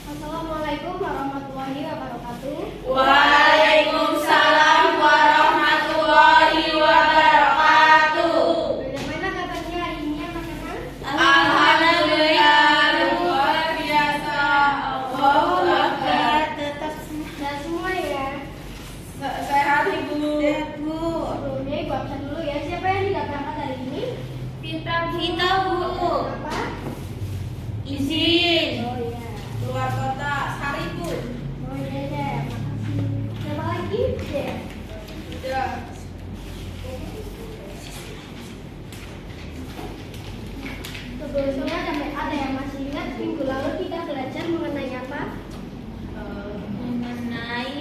Assalamualaikum warahmatullahi wabarakatuh. Waalaikumsalam warahmatullahi wabarakatuh. Bagaimana kabarnya hari ini anak-anak? Alhamdulillah, luar biasa. Allahu Akbar. Tetap sehat semua ya. Sehat Ibu. Sebelumnya Ibu absen dulu ya. Siapa yang tidak berangkat hari ini? Kita Bu. Apa? Izin. Oh iya. Keluar kota sehari Bu. Oh iya deh. Makasih. Siapa lagi? Ya. Udah. Sebelumnya ada yang masih ingat minggu lalu kita belajar mengenai apa? Mengenai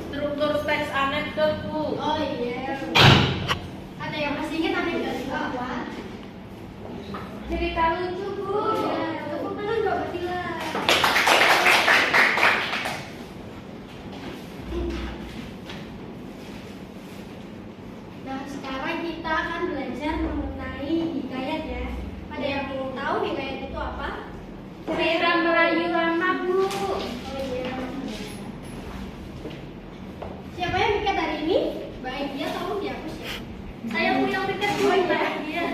struktur teks anekdot Bu. Oh iya. Ada yang masih ingat anekdot itu apa? Cerita lucu Bu. Ya, tepuk tangan Mbak Batila. Nah, sekarang kita akan belajar mengenai hikayat ya. Ada yang mau tahu hikayat itu apa? Cerita Melayu lama Bu. Oh iya. Siapa yang piket hari ini? Baik dia tolong dihapus ya. Saya punya piket Bu. Oh iya. Terima kasih ya.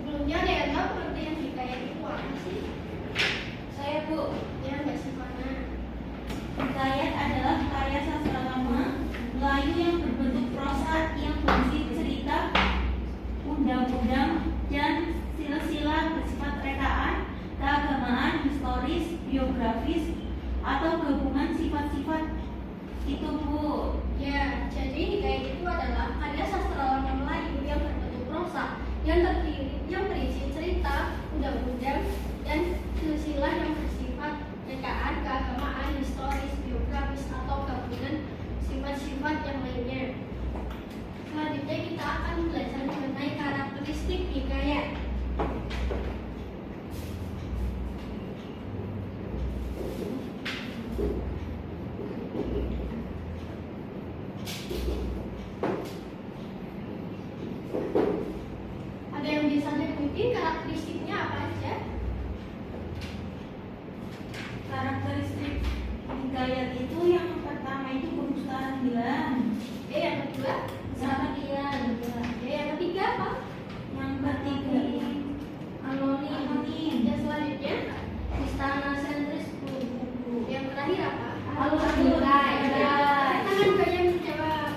Sebelumnya ada yang tahu pengertian hikayat itu apa sih? Saya Bu. Ya Mbak Sifana. Hikayat adalah karya sastra lama Melayu yang berbentuk prosa yang berisi cerita, undang-undang, dan silsilah bersifat rekaan, keagamaan, historis, biografis, atau gabungan sifat-sifat itu Bu. Ya, jadi hikayat itu adalah karya sastra lama Melayu yang berbentuk prosa yang berisi cerita, undang-undang, dan silsilah yang bersifat rekaan, keagamaan, historis, biografis, atau gabungan sifat-sifat yang lainnya. Selanjutnya kita akan belajar mengenai karakteristik hikayat. Ada yang bisa nyebutin karakteristiknya apa aja? Karakteristik hikayat itu yang pertama itu kemustahilan, Yang kedua, kesaktian, yang ketiga apa? yang ketiga anonim, Yang selanjutnya, istana sentris Bu. yang terakhir apa? Alhamdulillah. Tangan Mbak yang menjawab.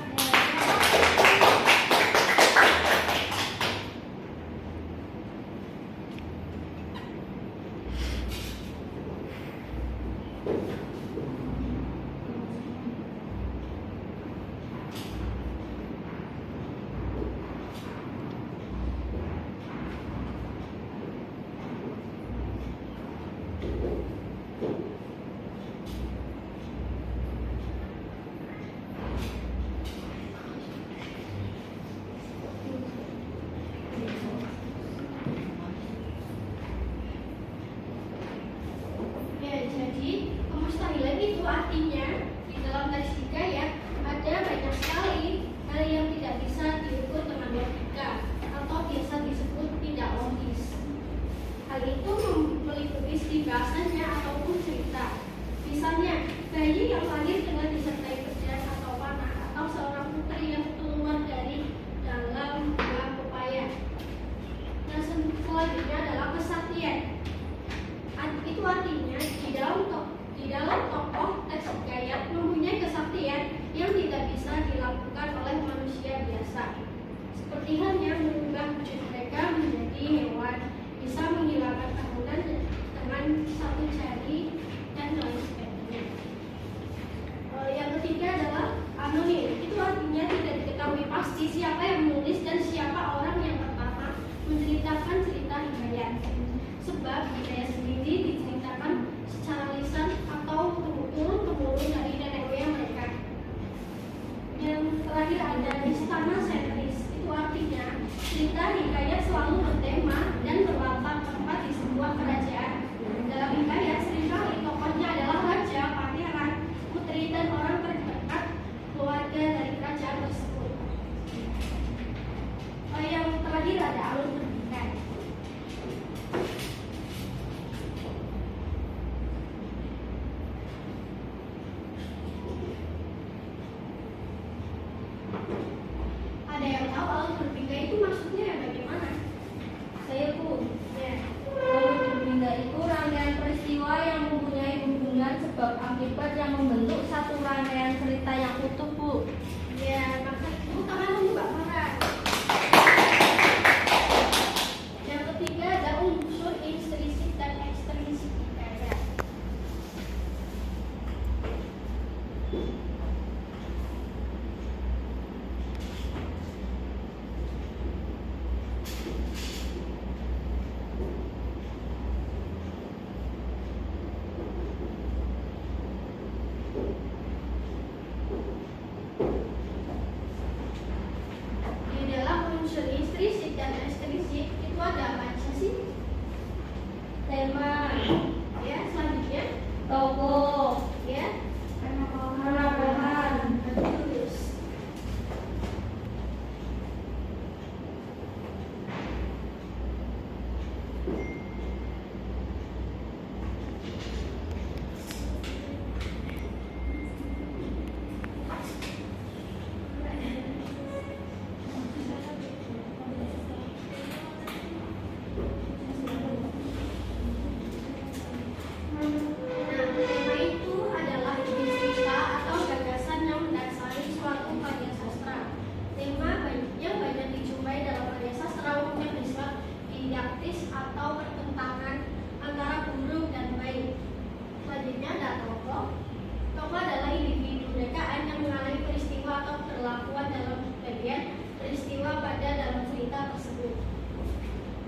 Ya, jadi kemustahilan itu artinya di dalam teks hikayat ada banyak sekali hal yang tidak bisa diukur dengan logika atau biasa disebut tidak logis. Hal itu meliputi stili bahasanya ataupun cerita. Misalnya, sebab akibat yang membentuk satu rangkaian cerita yang utuh, Bu. Ya, maka tepuk tangan dulu Mbak Farah. Yang ketiga ada unsur intrinsik dan ekstrinsik hikayat. Di dalam unsur intrinsik dan ekstrinsik itu ada apa aja sih? Tema, Ya, selanjutnya tokoh, ya, penampakan, bagus. Nah, tema itu adalah ide cerita atau gagasan yang mendasari suatu karya sastra. Tema yang banyak dijumpai dalam karya sastra umumnya bersifat didaktis atau pertentangan antara buruk dan baik. Selanjutnya ada tokoh. Tokoh adalah individu rekaan yang mengalami peristiwa atau perlakuan dalam bagian peristiwa pada dalam cerita tersebut.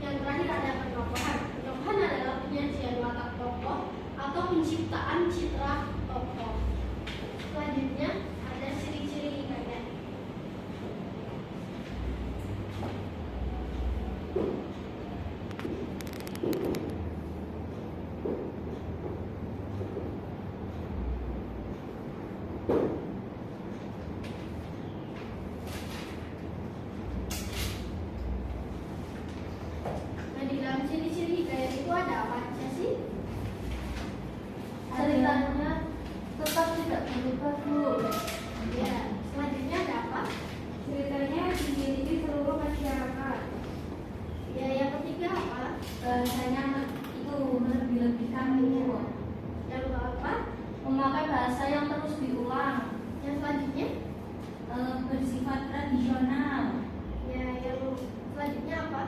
Yang terakhir ada penokohan. Penokohan adalah penyajian watak tokoh atau penciptaan citra tokoh. Selanjutnya ada ciri-ciri hikayat. Nah, di dalam ciri-ciri hikayat itu ada apa aja sih? ceritanya tetap tidak berubah, Bu. Ya, selanjutnya ada apa? Ceritanya dimiliki seluruh masyarakat. Ya, yang ketiga apa? Bahasanya itu melebih-lebihkan, Bu. Yang keempat? Memakai bahasa yang terus diulang. Yang selanjutnya? Bersifat tradisional. Ya, yang selanjutnya apa?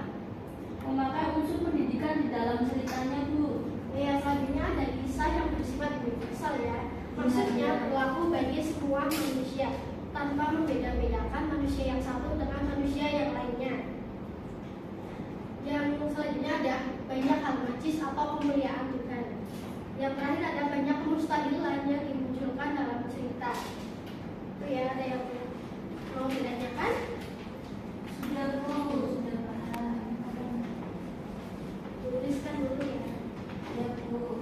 Memakai unsur pendidikan di dalam ceritanya, Bu. Ya, selanjutnya ada kisah yang bersifat universal ya. Maksudnya berlaku bagi semua manusia tanpa membeda-bedakan manusia yang satu dengan manusia yang lainnya. Yang selanjutnya ada banyak hal najis atau kemuliaan Tuhan. Yang terakhir ada banyak kemustahilan yang dimunculkan dalam cerita. Itu ya, ada yang mau ditanyakan? Sudah, Bu. Sudah paham. Tuliskan dulu ya. Ya, Bu.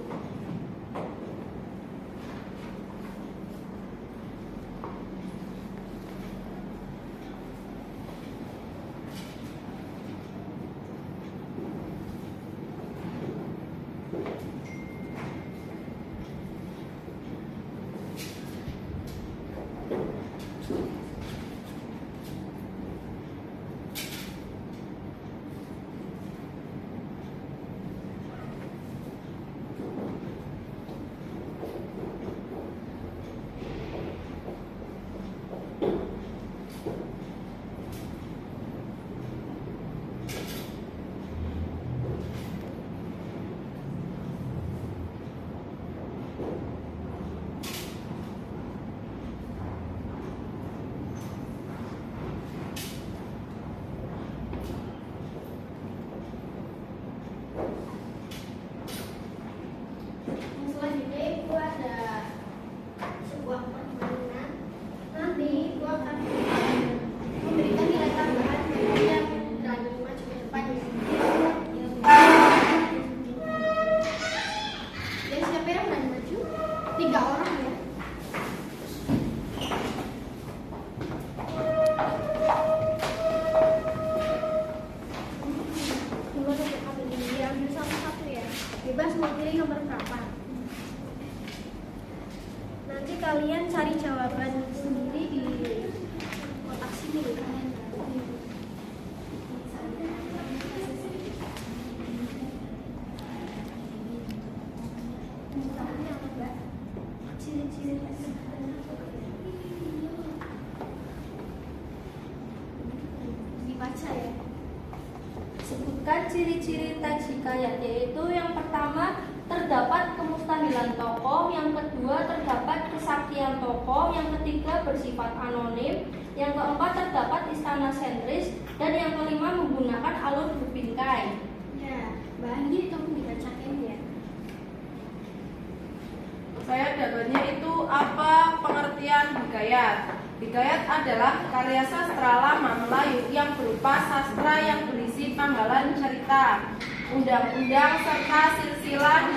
Yang selanjutnya itu ada sebuah permainan. Nanti itu akan memberikan nilai tambahan bagi yang berani maju ke depan ya. Ya, siapa yang berani maju? 3 orang ya. Dulu ada ambil diambil satu-satu ya. Bebas mau pilih nomor berapa. Nanti kalian cari jawaban sendiri di kotak sini. Misalnya apa, Mbak? ciri-ciri dibaca ya. Sebutkan ciri-ciri teks hikayat, yaitu yang pertama terdapat kemustahilan tokoh, yang kedua terdapat kesaktian tokoh, yang ketiga bersifat anonim, yang keempat terdapat istana sentris, dan yang kelima menggunakan alur berbingkai. Ya, Mbak Anggi kamu dibacakan ya. Saya dapat itu apa pengertian hikayat? Hikayat adalah karya sastra lama Melayu yang berupa sastra yang berisi panggalan cerita, undang-undang serta silsilah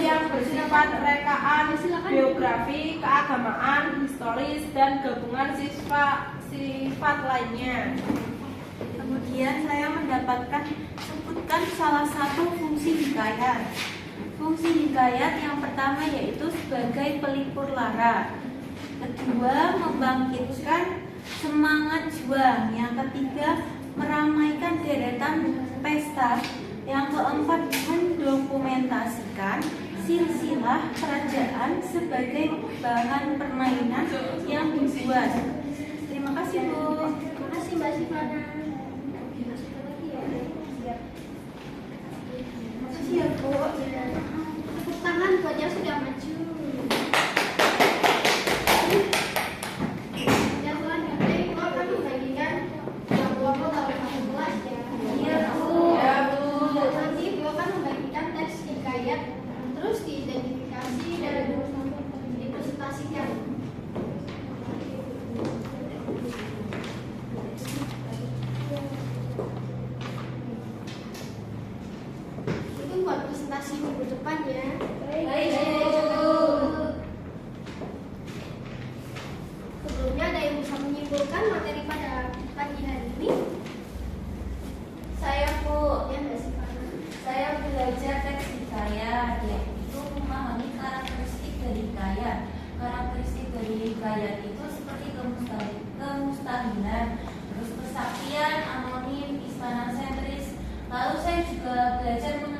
yang bersifat rekaan, biografi, keagamaan, historis, dan gabungan sifat lainnya. Kemudian saya mendapatkan sebutkan salah satu fungsi hikayat. Fungsi hikayat yang pertama yaitu sebagai pelipur lara. Kedua, membangkitkan semangat juang. Yang ketiga, meramaikan deretan pesta. Yang keempat, mendokumentasikan silsilah kerajaan sebagai bahan permainan yang dibuat. Terima kasih, Bu. Terima kasih Mbak Sifana. Terima kasih ya Bu. Tepuk tangan buat yang sudah maju. Ya Tuhan, nanti Bu akan membagikan kelompok kalau kamu kelas ya. Iya, Bu. Ya, Bu. Nanti Bu akan membagikan teks hikayat, terus diidentifikasi dan dipresentasikan. Itu buat presentasi minggu depan ya. Baik, Bu. Sebelumnya ada yang bisa menyimpulkan materi pada pagi hari ini? Saya, Bu. Ya Mbak Sifana. Saya belajar teks hikayat, yaitu memahami karakteristik dari hikayat. Karakteristik dari hikayat itu seperti kemustahilan, terus kesaktian, anonim, istana sentris. Lalu saya juga belajar mengenai